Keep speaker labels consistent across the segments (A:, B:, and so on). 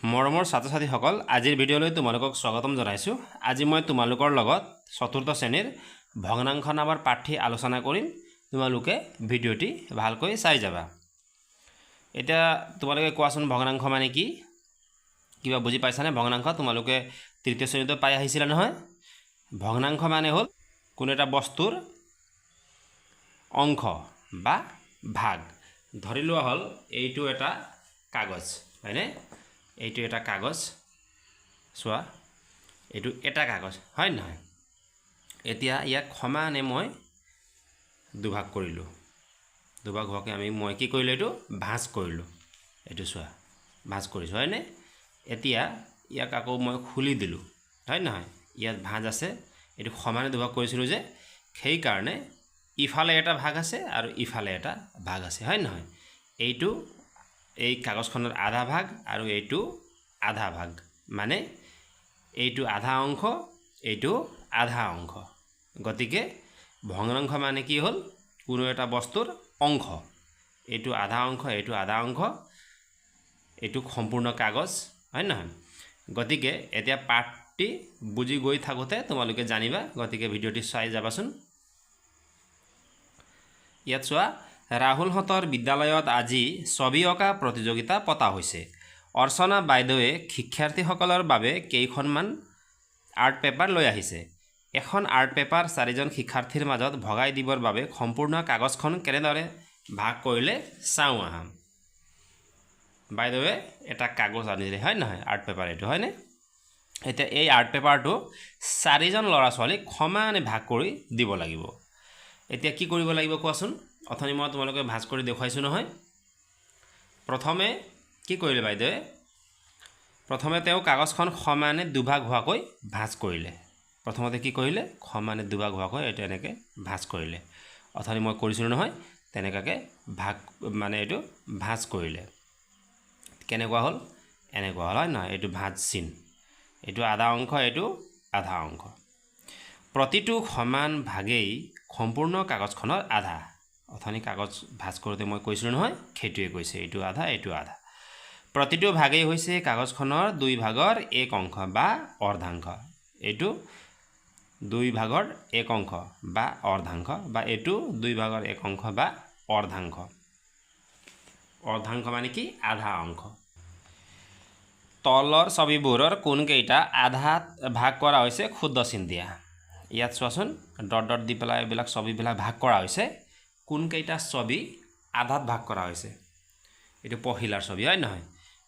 A: মৰমৰ ছাত্ৰ-ছাত্ৰীসকল আজিৰ ভিডিঅ'লৈ তোমালোকক স্বাগতম জনাইছোঁ। আজি মই তোমালোকৰ লগত চতুৰ্থ শ্ৰেণীৰ ভগ্নাংশ নামৰ পাঠটি আলোচনা কৰিম। তোমালোকে ভিডিঅ'টি ভালকৈ চাই যাবা। এতিয়া তোমালোকে কোৱাচোন ভগ্নাংশ মানে কি? কিবা বুজি পাইছানে? ভগ্নাংশ তোমালোকে তৃতীয় শ্ৰেণীতে পাই আহিছিলা নহয়? ভগ্নাংশ মানে হ'ল কোনো এটা বস্তুৰ অংশ বা ভাগ। ধৰি লোৱা হ'ল এইটো এটা কাগজ, হয়নে? এইটো এটা কাগজ, চোৱা এইটো এটা কাগজ, হয় নহয়? এতিয়া ইয়াক সমানে মই দুভাগ কৰিলোঁ। দুভাগ হোৱাকৈ মই কি কৰিলোঁ? এইটো ভাঁজ কৰিলোঁ। এইটো চোৱা ভাঁজ কৰিছোঁ, হয়নে? এতিয়া ইয়াক আকৌ মই খুলি দিলোঁ, হয় নহয়? ইয়াত ভাঁজ আছে, এইটো সমানে দুভাগ কৰিছিলোঁ যে, সেইকাৰণে ইফালে এটা ভাগ আছে আৰু ইফালে এটা ভাগ আছে, হয় নহয়? এইটো এই কাগজখনৰ আধা ভাগ আৰু এইটো আধা ভাগ, মানে এইটো আধা অংশ, এইটো আধা অংশ। গতিকে ভগ্নাংশ মানে কি হ'ল? কোনো এটা বস্তুৰ অংশ। এইটো আধা অংশ, এইটো আধা অংশ, এইটো সম্পূৰ্ণ কাগজ, হয় নহয়? গতিকে এতিয়া পাঠটি বুজি গৈ থাকোঁতে তোমালোকে জানিবা, গতিকে ভিডিঅ'টি চাই যাবাচোন। ইয়াত চোৱা, ৰাহুলহঁতৰ বিদ্যালয়ত আজি ছবি অঁকা প্ৰতিযোগিতা পতা হৈছে। অৰ্চনা বাইদেৱে শিক্ষাৰ্থীসকলৰ বাবে কেইখনমান আৰ্ট পেপাৰ লৈ আহিছে। এখন আৰ্ট পেপাৰ 4জন শিক্ষাৰ্থীৰ মাজত ভগাই দিবৰ বাবে সম্পূৰ্ণ কাগজখন কেনেদৰে ভাগ কৰিলে চাওঁ আহা। বাইদেৱে এটা কাগজ আনিলে, হয় নহয়? আৰ্ট পেপাৰ এইটো, হয়নে? এতিয়া এই আৰ্ট পেপাৰটো 4জন ল'ৰা ছোৱালীক সমানে ভাগ কৰি দিব লাগিব। এতিয়া কি কৰিব লাগিব কোৱাচোন? অথনি মই তোমালোকে ভাঁজ কৰি দেখুৱাইছোঁ নহয়। প্ৰথমে কি কৰিলে বাইদেৱে? প্ৰথমে তেওঁ কাগজখন সমানে দুভাগ হোৱাকৈ ভাঁজ কৰিলে। প্ৰথমতে কি কৰিলে? সমানে দুভাগ হোৱাকৈ এইটো এনেকৈ ভাঁজ কৰিলে। অথনি মই কৰিছিলোঁ নহয়, তেনেকুৱাকৈ ভাগ মানে এইটো ভাঁজ কৰিলে। কেনেকুৱা হ'ল? এনেকুৱা হ'ল, হয় নহয়? এইটো ভাঁজ চিন, এইটো আধা অংশ, এইটো আধা অংশ। প্ৰতিটো সমান ভাগেই সম্পূৰ্ণ কাগজখনৰ আধা। অথনি কাগজ ভাঁজ কৰোঁতে মই কৈছিলোঁ নহয়, সেইটোৱে কৈছে, এইটো আধা, এইটো আধা। প্ৰতিটো ভাগেই হৈছে কাগজখনৰ 2 ভাগৰ 1 অংশ বা অৰ্ধাংশ। এইটো 2 ভাগৰ 1 অংশ বা অৰ্ধাংশ, বা এইটো 2 ভাগৰ 1 অংশ বা অৰ্ধাংশ। অৰ্ধাংশ মানে কি? আধা অংশ। তলৰ ছবিবোৰৰ কোনকেইটা আধাত ভাগ কৰা হৈছে ক্ষুদ্ৰ চিন দিয়া। ইয়াত চোৱাচোন, ডট ডট দি পেলাই এইবিলাক ছবিবিলাক ভাগ কৰা হৈছে। কোনকেইটা ছবি আধাত ভাগ কৰা হৈছে? এইটো পহিলাৰ ছবি, হয় নহয়?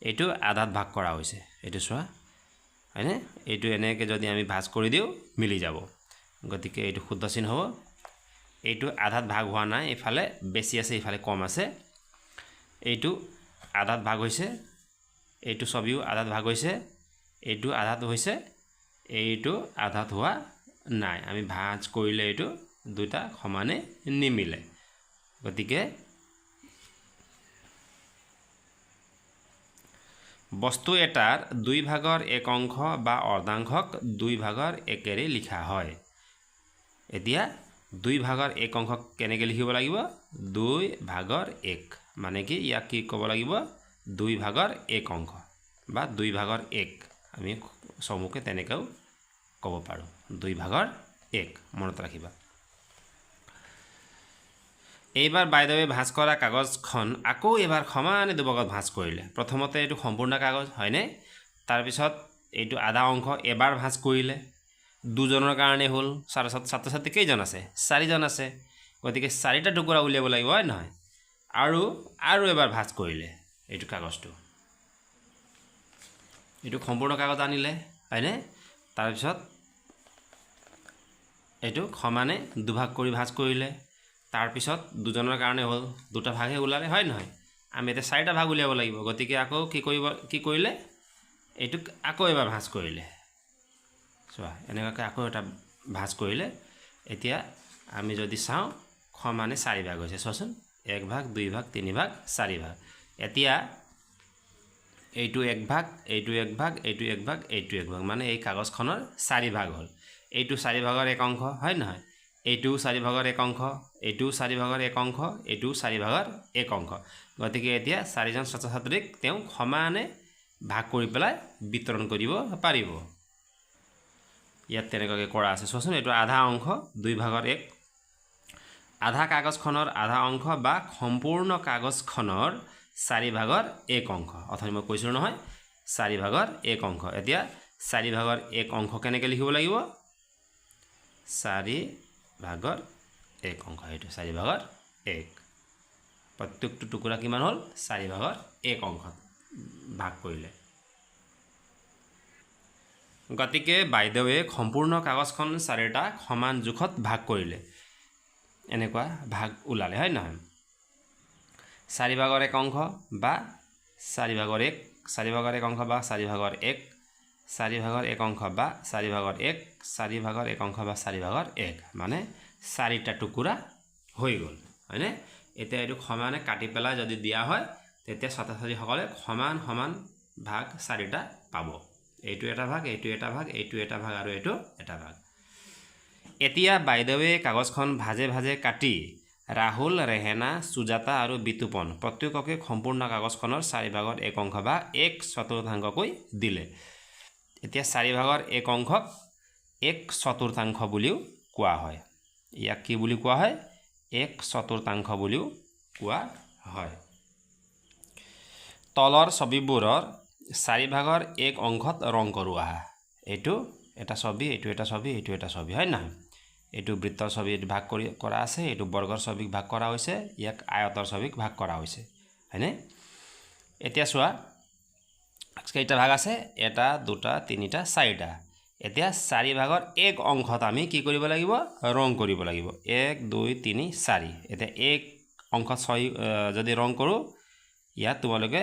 A: এইটো আধাত ভাগ কৰা হৈছে, এইটো চোৱা, হয়নে? এইটো এনেকৈ যদি আমি ভাঁজ কৰি দিওঁ মিলি যাব, গতিকে এইটো ক্ষুদ্ৰ চিন হ'ব। এইটো আধাত ভাগ হোৱা নাই, এইফালে বেছি আছে, এইফালে কম আছে। এইটো আধাত ভাগ হৈছে, এইটো ছবিও আধাত ভাগ হৈছে, এইটো আধাত হৈছে, এইটো আধাত হোৱা নাই। আমি ভাঁজ কৰিলে এইটো দুটা সমানে নিমিলে। গতিকে বস্তু এটাৰ 2 ভাগৰ 1 অংশ বা অৰ্ধাংশক 2 ভাগৰ 1এৰে লিখা হয়। এতিয়া 2 ভাগৰ 1 অংশক কেনেকৈ লিখিব লাগিব? 2 ভাগৰ 1, মানে কি ইয়াক কি ক'ব লাগিব? 2 ভাগৰ 1 অংশ বা 2 ভাগৰ 1। আমি চমুকৈ তেনেকৈও ক'ব পাৰোঁ, 2 ভাগৰ 1, মনত ৰাখিবা। এইবাৰ বাইদেৱে ভাঁজ কৰা কাগজখন আকৌ এবাৰ সমানে দুভাগত ভাঁজ কৰিলে। প্ৰথমতে এইটো সম্পূৰ্ণ কাগজ, হয়নে? তাৰপিছত এইটো আধা অংশ এবাৰ ভাঁজ কৰিলে। 2জনৰ কাৰণে হ'ল। ছাত্ৰ-ছাত্ৰী কেইজন আছে? 4জন আছে। গতিকে 4টা টুকুৰা উলিয়াব লাগিব, হয় নহয়? আৰু এবাৰ ভাঁজ কৰিলে এইটো কাগজটো। এইটো সম্পূৰ্ণ কাগজ আনিলে, হয়নে? তাৰপিছত এইটো সমানে দুভাগ কৰি ভাঁজ কৰিলে। তাৰপিছত 2জনৰ কাৰণে হ'ল, 2টা ভাগহে ওলালে, হয় নহয়? আমি এতিয়া 4টা ভাগ উলিয়াব লাগিব। গতিকে আকৌ কি কৰিলে? এইটোক আকৌ এবাৰ ভাঁজ কৰিলে। চোৱা, এনেকুৱাকৈ আকৌ এটা ভাঁজ কৰিলে। এতিয়া আমি যদি চাওঁ, সমানে 4 ভাগ হৈছে। চোৱাচোন, 1 ভাগ, 2 ভাগ, 3 ভাগ, 4 ভাগ। এতিয়া এইটো 1 ভাগ, এইটো 1 ভাগ, এইটো 1 ভাগ, এইটো 1 ভাগ, মানে এই কাগজখনৰ 4 ভাগ হ'ল। এইটো 4 ভাগৰ 1 অংশ, হয় নহয়? এইটোও 4 ভাগৰ 1 অংশ, এইটোও 4 ভাগৰ 1 অংশ, এইটোও 4 ভাগৰ 1 অংশ। গতিকে এতিয়া 4জন ছাত্ৰ ছাত্ৰীক তেওঁ সমানে ভাগ কৰি পেলাই বিতৰণ কৰিব পাৰিব। ইয়াত তেনেকুৱাকৈ কৰা আছে চোৱাচোন, এইটো আধা অংশ 2/1। আধা কাগজখনৰ আধা অংশ বা সম্পূৰ্ণ কাগজখনৰ 4/1 অংশ। অথনি মই কৈছিলোঁ নহয় 4/1 অংশ। এতিয়া 4/1 অংশ কেনেকৈ লিখিব লাগিব? 4/1 অংশ, এইটো 4/1। প্ৰত্যেকটো টুকুৰা কিমান হ'ল? 4/1 অংশত ভাগ কৰিলে। গতিকে বাইদেৱে সম্পূৰ্ণ কাগজখন 4টা সমান জোখত ভাগ কৰিলে। এনেকুৱা ভাগ ওলালে, হয় নহয়? 4/1 অংশ বা 4/1, 4/1 অংশ বা 4/1, 4/1 অংশ বা 4/1, 4/1 অংশ বা 4/1, মানে 4টা টুকুৰা হৈ গ'ল, হয়নে? এতিয়া এইটো সমানে কাটি পেলাই যদি দিয়া হয় তেতিয়া ছাত্ৰ ছাত্ৰীসকলে সমান সমান ভাগ 4টা পাব। এইটো এটা ভাগ, এইটো এটা ভাগ, এইটো এটা ভাগ আৰু এইটো এটা ভাগ। এতিয়া বাইদেৱে কাগজখন ভাজে ভাজে কাটি ৰাহুল, ৰেহেনা, সুজাতা আৰু বিতুপন প্ৰত্যেককে সম্পূৰ্ণ কাগজখনৰ 4/1 অংশ বা 1/4 দিলে। এতিয়া 4/1 অংশক 1/4 বুলিও কোৱা হয়। ইয়াক কি বুলি কোৱা হয়? 1/4 বুলিও কোৱা হয়। তলৰ ছবিবোৰৰ 4/1 অংশত ৰং কৰোৱা। এইটো এটা ছবি, এইটো এটা ছবি, এইটো এটা ছবি, হয় নহয়? এইটো বৃত্তৰ ছবিত ভাগ কৰা আছে, এইটো বৰ্গৰ ছবিক ভাগ কৰা হৈছে, ইয়াক আয়তৰ ছবিক ভাগ কৰা হৈছে, হয়নে? এতিয়া চোৱা কেইটা ভাগ আছে? 1, 2, 3, 4টা। এতিয়া 4/1 অংশত আমি কি কৰিব লাগিব? ৰং কৰিব লাগিব। 1, 2, 3, 4। এতিয়া 1 অংশত যদি ৰং কৰোঁ, ইয়াত তোমালোকে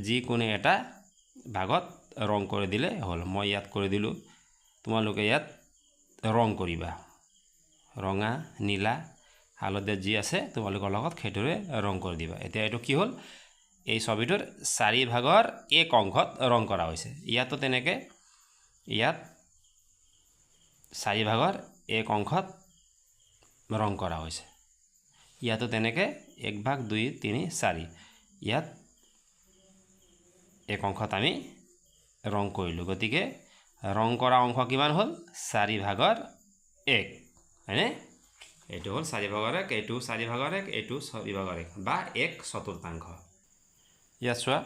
A: যিকোনো এটা ভাগত ৰং কৰি দিলে হ'ল। মই ইয়াত কৰি দিলোঁ, তোমালোকে ইয়াত ৰং কৰিবা। ৰঙা, নীলা, হালধীয়া যি আছে তোমালোকৰ লগত সেইটোৰে ৰং কৰি দিবা। এতিয়া এইটো কি হ'ল? এই ছবিটোৰ 4/1 অংশত ৰং কৰা হৈছে। ইয়াতো তেনেকৈ ইয়াত 4/1 অংশত ৰং কৰা হৈছে। ইয়াতো তেনেকৈ 1 ভাগ 2, 3, 4। ইয়াত 1 অংশত আমি ৰং কৰিলোঁ। গতিকে ৰং কৰা অংশ কিমান হ'ল? 4/1, হয়নে? এইটো হ'ল 4/1, এইটো 4/1, এইটো 4/1 বা 1/4। ইয়াত চোৱা,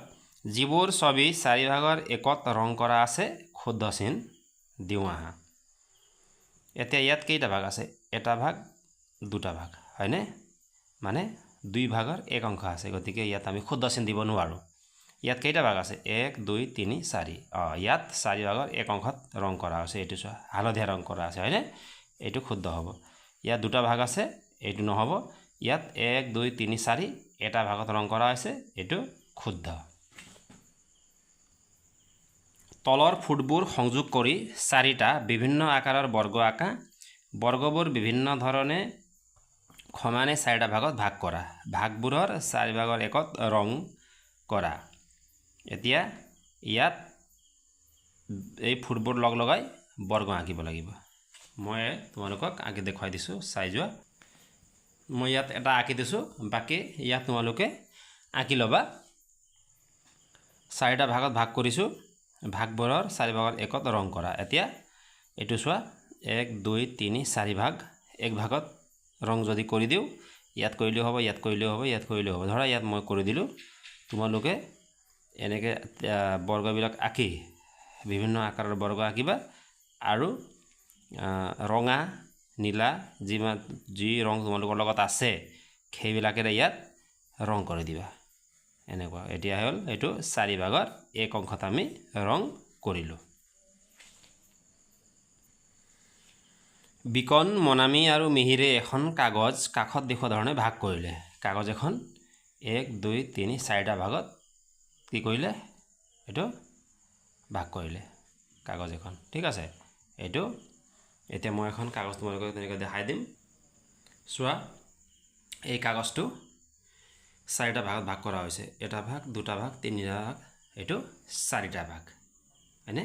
A: যিবোৰ ছবি 4/1 ৰং কৰা আছে শুদ্ধ চিন দিওঁ আহা। এতিয়া ইয়াত কেইটা ভাগ আছে? এটা ভাগ, দুটা ভাগ, হয়নে? মানে 2/1 অংশ আছে। গতিকে ইয়াত আমি শুদ্ধ চিন দিব নোৱাৰোঁ। ইয়াত কেইটা ভাগ আছে? 1, 2, 3, 4। ইয়াত 4/1 অংশত ৰং কৰা হৈছে। এইটো চোৱা হালধীয়া ৰং কৰা আছে, হয়নে? এইটো শুদ্ধ হ'ব। ইয়াত দুটা ভাগ আছে, এইটো নহ'ব। ইয়াত 1, 2, 3, 4 এটা ভাগত ৰং কৰা হৈছে, এইটো শুদ্ধ। তলৰ ফুটবোৰ সংযোগ কৰি 4টা বিভিন্ন আকাৰৰ বৰ্গ আঁকা। বৰ্গবোৰ বিভিন্ন ধৰণে সমানে 4টা ভাগত ভাগ কৰা। ভাগবোৰৰ 4/1 ৰং কৰা। এতিয়া ইয়াত এই ফুটবোৰ লগ লগাই বৰ্গ আঁকিব লাগিব। মই তোমালোকক আঁকি দেখুৱাই দিছোঁ, চাই যোৱা। মই ইয়াত এটা আঁকি দিছোঁ, বাকী ইয়াত তোমালোকে আঁকি ল'বা। 4টা ভাগত ভাগ কৰিছোঁ, ভাগবোৰৰ 4/1 ৰং কৰা। এতিয়া এইটো চোৱা, 1, 2, 3, 4 ভাগ। 1 ভাগত ৰং যদি কৰি দিওঁ, ইয়াত কৰিলেও হ'ব, ইয়াত কৰিলেও হ'ব, ইয়াত কৰিলেও হ'ব। ধৰা ইয়াত মই কৰি দিলোঁ। তোমালোকে এনেকৈ বৰ্গবিলাক আঁকি বিভিন্ন আকাৰৰ বৰ্গ আঁকিবা আৰু ৰঙা, নীলা যি ৰং তোমালোকৰ লগত আছে সেইবিলাকেৰে ইয়াত ৰং কৰি দিবা। এনেকুৱা। এতিয়া হ'ল এইটো 4/1 অংশত আমি ৰং কৰিলোঁ। বিকন, মনামী আৰু মিহিৰে এখন কাগজ কাষত দেখুওৱা ধৰণে ভাগ কৰিলে। কাগজ এখন 1, 2, 3, 4টা ভাগত কি কৰিলে? এইটো ভাগ কৰিলে কাগজ এখন, ঠিক আছে? এইটো এতিয়া মই এখন কাগজ তোমালোকক তেনেকৈ দেখাই দিম। চোৱা, এই কাগজটো 4টা ভাগত ভাগ কৰা হৈছে। এটা ভাগ, দুটা ভাগ, 3টা ভাগ, এইটো 4টা ভাগ, হয়নে?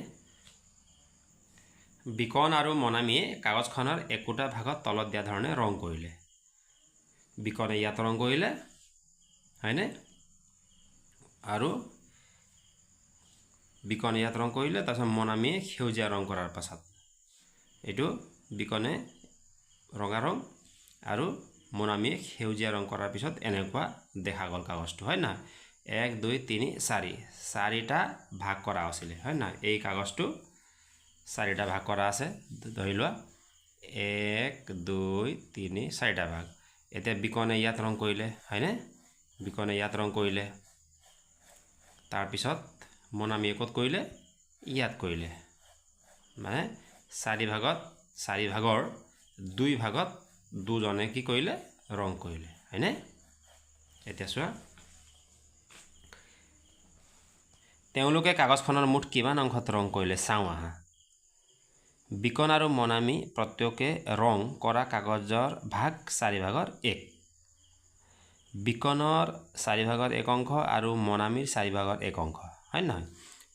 A: বিকন আৰু মনামীয়ে কাগজখনৰ একোটা ভাগত তলত দিয়া ধৰণে ৰং কৰিলে। বিকনে ইয়াত ৰং কৰিলে, হয়নে? আৰু বিকনে ইয়াত ৰং কৰিলে তাৰপিছত মনামীয়ে সেউজীয়া ৰং কৰাৰ পাছত এইটো বিকনে ৰঙা ৰং আৰু মনামীয়ে সেউজীয়া ৰং কৰাৰ পিছত এনেকুৱা দেখা গ'ল কাগজটো হয় না 1 2 3 4 চাৰিটা ভাগ কৰা আছিল হয় না এই কাগজটো চাৰিটা ভাগ কৰা আছে ধৰি লোৱা 1 2 3 চাৰিটা ভাগ এতিয়া বিকনে ইয়াত ৰং কৰিলে হয়নে বিকনে ইয়াত ৰং কৰিলে তাৰ পিছত মনামীয়ে ক'ত কৰিলে ইয়াত কৰিলে মানে চাৰি ভাগৰ দুই ভাগত দুজনে কি কৰিলে ৰং কৰিলে হয়নে এতিয়া চোৱা তেওঁলোকে কাগজখনৰ মুঠ কিমান অংশত ৰং কৰিলে চাওঁ আহা বিকন আৰু মনামী প্ৰত্যেকে ৰং কৰা কাগজৰ ভাগ 4 ভাগৰ 1 বিকনৰ 4 ভাগৰ 1 অংশ আৰু মনামীৰ 4 ভাগৰ 1 অংশ হয় নহয়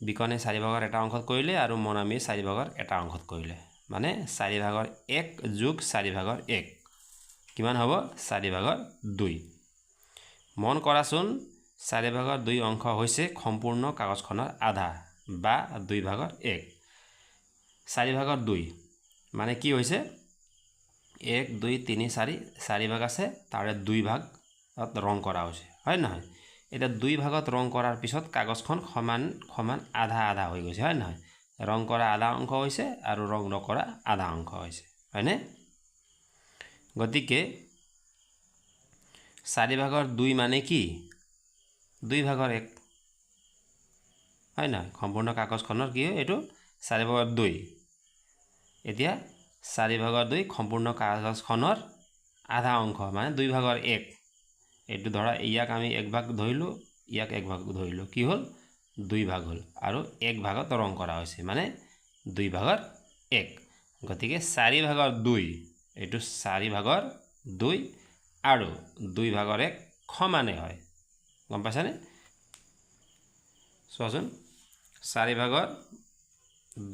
A: বিকনে 4 ভাগৰ এটা অংশত কৰিলে আৰু মনামীৰ 4 ভাগৰ এটা অংশত কৰিলে মানে 4 ভাগৰ 1 যোগ 4 ভাগৰ 1 কিমান হ'ব 4 ভাগৰ 2 মন কৰাচোন 4 ভাগৰ 2 অংশ হৈছে সম্পূৰ্ণ কাগজখনৰ আধা বা 2 ভাগৰ 1 4 ভাগৰ 2 মানে কি হৈছে 1 2 3 4 4 ভাগ আছে তাৰে 2 ভাগত ৰং কৰা হৈছে হয় নহয় এটা 2 ভাগত ৰং কৰাৰ পিছত কাগজখন সমান আধা হৈ গৈছে হয় নহয় ৰং কৰা আধা অংশ হৈছে আৰু ৰং নকৰা আধা অংশ হৈছে হয়নে গতিকে 4 ভাগৰ 2 মানে কি 2 ভাগৰ 1 হয় না সম্পূৰ্ণ কাগজখনৰ কি এটো 4 ভাগৰ 2 এতিয়া 4 ভাগৰ 2 সম্পূৰ্ণ কাগজখনৰ আধা অংশ মানে 2 ভাগৰ 1 এটো ধৰা ইয়াক আমি 1 ভাগ ধৰিলো ইয়াক 1 ভাগ ধৰিলো কি হল 2 ভাগ হল আৰু 1 ভাগত ৰং কৰা হৈছে মানে 2 ভাগৰ 1 গতিকে 4 ভাগৰ 2 এটো 4 ভাগৰ 2 আৰু 2 ভাগৰ 1 সমানে হয় গম পাইছানে চোৱাচোন 4 ভাগৰ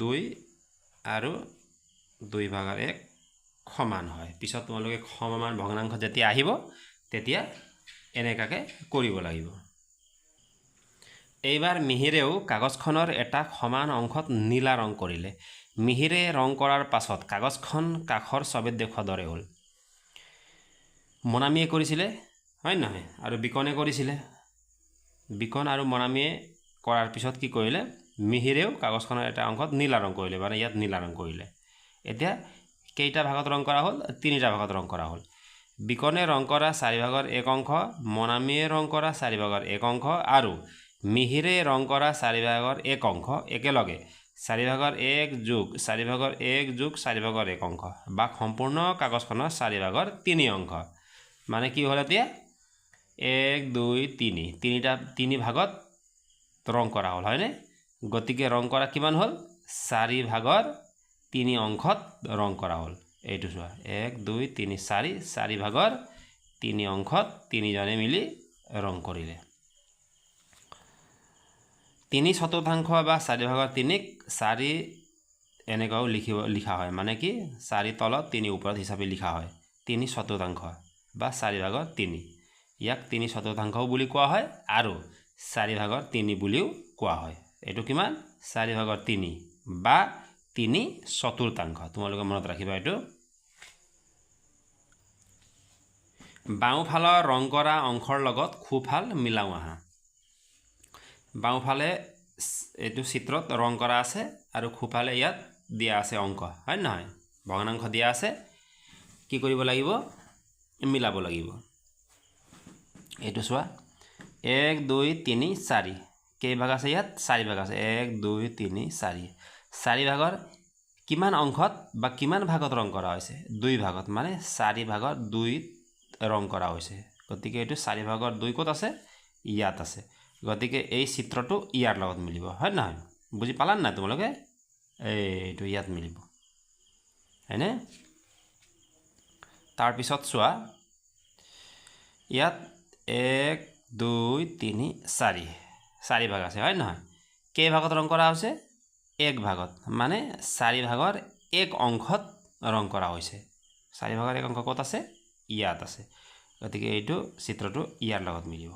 A: 2 আৰু 2 ভাগৰ 1 সমান হয় পিছত তোমালোকে সমান ভগ্নাংশ যেতিয়া আহিব তেতিয়া এনেকাকে কৰিব লাগিব এইবাৰ মিহিৰেও কাগজখনৰ এটা সমান অংশত নীলা ৰং কৰিলে মিহিৰে ৰং কৰাৰ পাছত কাগজখন কাখৰ ছবিত দেখুৱা দৰে হ'ল মনামীয়ে কৰিছিলে হয় নহয় আৰু বিকনে কৰিছিলে বিকন আৰু মনামীয়ে কৰাৰ পিছত কি কৰিলে মিহিৰেও কাগজখনৰ এটা অংশত নীলা ৰং কৰিলে মানে ইয়াত নীলা ৰং কৰিলে এতিয়া কেইটা ভাগত ৰং কৰা হ'ল তিনিটা ভাগত ৰং কৰা হ'ল বিকনে ৰং কৰা 4 ভাগৰ 1 অংশ মনামীয়ে ৰং কৰা 4 ভাগৰ 1 অংশ আৰু মিহিৰে ৰং কৰা 4 ভাগৰ 1 অংশ একেলগে 4 ভাগৰ 1 যোগ 4 ভাগৰ 1 যোগ 4 ভাগৰ 1 অংশ বা সম্পূৰ্ণ কাগজখনৰ 4 ভাগৰ 3 অংশ মানে কি হ'ল এতিয়া 1 2 3 তিনিটা ভাগত ৰং কৰা হ'ল হয়নে গতিকে ৰং কৰা কিমান হ'ল 4 ভাগৰ 3 অংশত ৰং কৰা হ'ল এইটো চোৱা 1 2 3 4 ভাগৰ 3 অংশত তিনিজনে মিলি ৰং কৰিলে 3/4 বা 4 ভাগৰ 3ক 4 এনেকাও লিখা হয় মানে কি 4 তলত 3 ওপৰত হিচাপে লিখা হয় 3/4 বা 4 ভাগৰ 3 ইয়াক 3/4 বুলি কোৱা হয় আৰু 4 ভাগৰ 3 বুলিও কোৱা হয় এটো কিমান 4 ভাগৰ 3 বা 3/4 তোমালোকে মনত ৰাখিবা এটো বাওঁফালৰ ৰং কৰা অংশৰ লগত খুফাল মিলাও আহা বাওঁফালে এটো চিত্ৰত ৰং কৰা আছে আৰু খুফালে ইয়াত দিয়া আছে অংক হয় নহয় ভগ্নাংশ দিয়া আছে কি কৰিব লাগিব মিলাব লাগিব এটো চোৱা 1 2 3 4 কেই ভাগ আছে ইয়াত 4 ভাগ আছে 1 2 3 4 4 ভাগৰ কিমান অংশত বা কিমান ভাগত ৰং কৰা হৈছে 2 ভাগত মানে 4 ভাগৰ 2 ৰং কৰা হৈছে গতিকে এটো 4 ভাগৰ 2 কত আছে ইয়াত আছে গতিকে এই চিত্ৰটো ইয়াৰ লগত মিলিব হয় না বুজি পালান না তোমালোকে এইটো ইয়াত মিলিব হয়নে তাৰ পিছত চোৱা ইয়াত 1 2 3 4 ভাগ আছে হয় নহয় কেই ভাগত ৰং কৰা হৈছে 1 ভাগত মানে 4 ভাগৰ 1 অংশত ৰং কৰা হৈছে 4 ভাগৰ 1 অংশ কত আছে ইয়াত আছে গতিকে এইটো চিত্ৰটো ইয়াৰ লগত মিলিব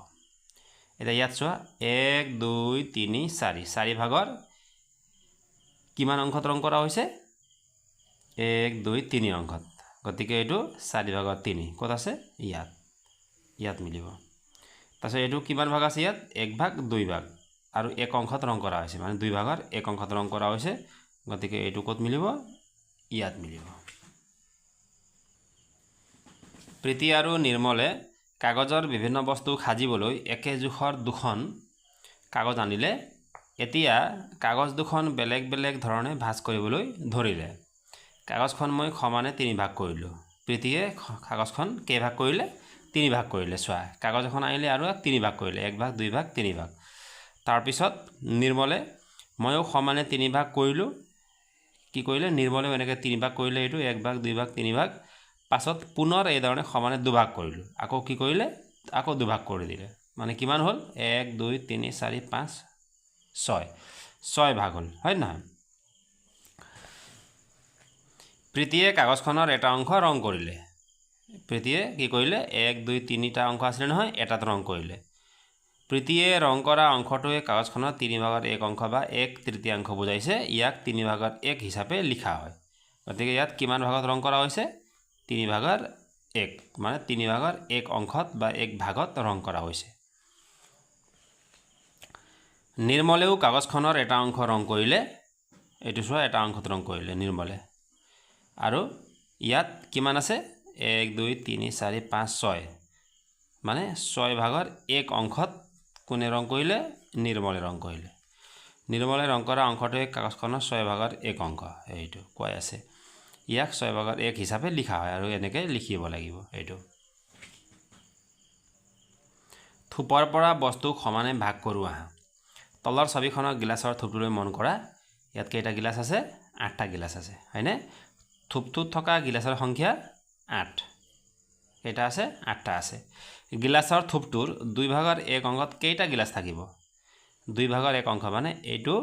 A: এটা ইয়াত চোৱা 1 2 3 4 ভাগৰ কিমান অংশত ৰং কৰা হৈছে 1 2 3 অংশত গতিকে এইটো 4/3 ক'ত আছে ইয়াত মিলিব তাৰপিছত এইটো কিমান ভাগ আছে ইয়াত 1 ভাগ 2 ভাগ আৰু 1 অংশত ৰং কৰা হৈছে মানে 2 ভাগৰ 1 অংশত ৰং কৰা হৈছে গতিকে এইটো ক'ত মিলিব ইয়াত মিলিব প্ৰীতি আৰু নিৰ্মলে কাগজৰ বিভিন্ন বস্তু সাজিবলৈ একে জোখৰ দুখন কাগজ আনিলে এতিয়া কাগজ দুখন বেলেগ বেলেগ ধৰণে ভাঁজ কৰিবলৈ ধৰিলে কাগজখন মই সমানে 3 ভাগ কৰিলোঁ প্ৰীতিয়ে কাগজখন কেই ভাগ কৰিলে 3 ভাগ কৰিলে চোৱা কাগজ এখন আনিলে আৰু 3 ভাগ কৰিলে 1 ভাগ 2 ভাগ 3 ভাগ তাৰ পিছত নিৰ্মলে ময়ো সমানে 3 ভাগ কৰিলোঁ কি কৰিলে নিৰ্মলে এনেকৈ 3 ভাগ কৰিলে এইটো 1 ভাগ 2 ভাগ 3 ভাগ পাছত পুনৰ এই ধৰণে সমানে 2 ভাগ কৰিলোঁ আকৌ কি কৰিলে আকৌ 2 ভাগ কৰি দিলে মানে কিমান হ'ল 1 2 3 4 5 6 ভাগ হ'ল হয় না প্ৰীতিয়ে কাগজখনৰ এটা অংশ ৰং কৰিলে প্ৰীতিয়ে কি কৰিলে 1 2 3টা অংশ আছিল নহয় এটাত ৰং কৰিলে প্ৰীতিয়ে ৰং কৰা অংশটোৱে কাগজখনৰ 3 ভাগৰ 1 অংশ বা 1/3 বুজাইছে ইয়াক 3 ভাগৰ 1 হিচাপে লিখা হয় গতিকে ইয়াত কিমান ভাগত ৰং কৰা হৈছে 3 ভাগৰ 1 মানে 3 ভাগৰ 1 অংশত বা 1 ভাগত ৰং কৰা হৈছে নিৰ্মলেও কাগজখনৰ এটা অংশ ৰং কৰিলে এইটো চোৱা এটা অংশত ৰং কৰিলে নিৰ্মলে আৰু ইয়াত কিমান আছে 1 2 3 4 5 6 মানে 6 ভাগৰ 1 অংশত কোনে ৰং কৰিলে নিৰ্মলে ৰং কৰিলে নিৰ্মলে ৰং কৰা অংশটোৱে কাগজখনৰ 6 ভাগৰ 1 অংশ এইটো কৈ আছে ইয়াক 6 ভাগৰ 1 হিচাপে লিখা হয় আৰু এনেকৈ লিখিব লাগিব এইটো থোপৰ পৰা বস্তু সমানে ভাগ কৰোঁ আহা তলৰ ছবিখনৰ গিলাচৰ থোপটোলৈ মন কৰা ইয়াত কেইটা গিলাচ আছে 8টা গিলাচ আছে হয়নে থোপটোত থকা গিলাচৰ সংখ্যা 8 কেইটা আছে 8টা আছে গিলাচৰ থোপটোৰ 2 ভাগৰ 1 অংশত কেইটা গিলাচ থাকিব 2 ভাগৰ 1 অংশ মানে এইটো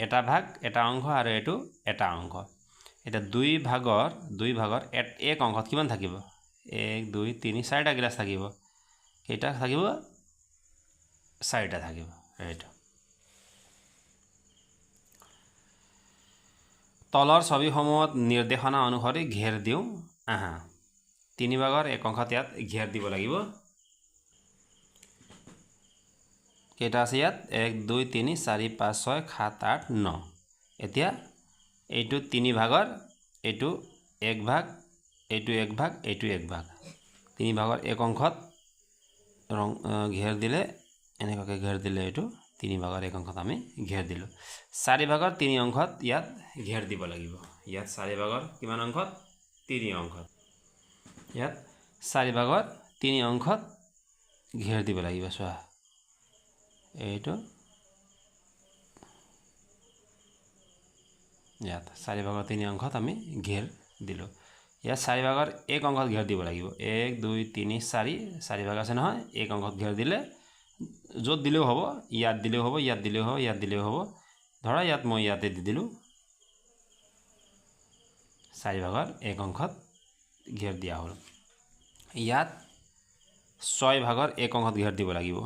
A: এটা ভাগ এটা অংশ আৰু এইটো এটা অংশ এটা 2 ভাগৰ 1 অংশত কিমান থাকিব 1 2 3 4টা গিলাচ থাকিব কেইটা থাকিব 4টা থাকিব এইটো তলৰ ছবিসমূহত নিৰ্দেশনা অনুসৰি ঘেৰ দিওঁ আহা 3 ভাগৰ 1 অংশত ইয়াত ঘেৰ দিব লাগিব কেইটা আছে ইয়াত 1 2 3 4 5 6 7 8 9 এতিয়া এইটো 3 ভাগৰ এইটো 1 ভাগ এইটো 1 ভাগ এইটো 1 ভাগ 3 ভাগৰ 1 অংশত ৰং ঘেৰ দিলে এনেকৈ ঘেৰ দিলে এইটো 3 ভাগৰ 1 অংশত আমি ঘেৰ দিলোঁ 4 ভাগৰ 3 অংশত ইয়াত ঘেৰ দিব লাগিব ইয়াত 4 ভাগৰ কিমান অংশত 3 অংশত ইয়াত 4 ভাগৰ 3 অংশত ঘেৰ দিব লাগিব চোৱা এইটো ইয়াত 4 ভাগৰ 3 অংশত আমি ঘেৰ দিলোঁ ইয়াত 4 ভাগৰ 1 অংশত ঘেৰ দিব লাগিব 1 2 3 4 ভাগ আছে নহয় 1 অংশত ঘেৰ দিলে য'ত দিলেও হ'ব ইয়াত দিলেও হ'ব ইয়াত দিলেও হ'ব ইয়াত দিলেও হ'ব ধৰা ইয়াত মই ইয়াতে দি দিলোঁ 4 ভাগৰ 1 অংশত ঘেৰ দিয়া হ'ল ইয়াত 6 ভাগৰ 1 অংশত ঘেৰ দিব লাগিব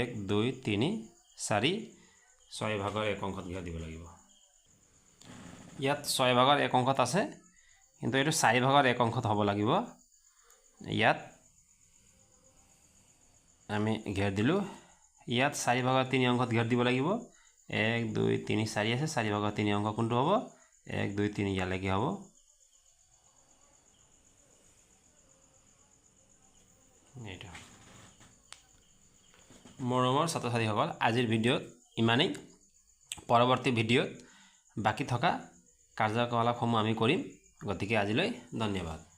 A: 1 2 3 4 6 ভাগৰ 1 অংশত ঘেৰ দিব লাগিব ইয়াত 6 ভাগৰ 1 অংশত আছে কিন্তু এইটো 4 ভাগৰ 1 অংশত হ'ব লাগিব ইয়াত আমি ঘেৰ দিলোঁ ইয়াত 4 ভাগৰ 3 অংশত ঘেৰ দিব লাগিব 1 2 3 4 আছে 4 ভাগৰ 3 অংশ কোনটো হ'ব 1 2 3 ইয়ালৈকে হ'ব এইটো মৰমৰ ছাত্ৰ ছাত্ৰীসকল আজিৰ ভিডিঅ'ত ইমানেই পৰৱৰ্তী ভিডিঅ'ত বাকি থকা কাৰ্যকলাপসমূহ আমি কৰিম গতিকে আজিলৈ ধন্যবাদ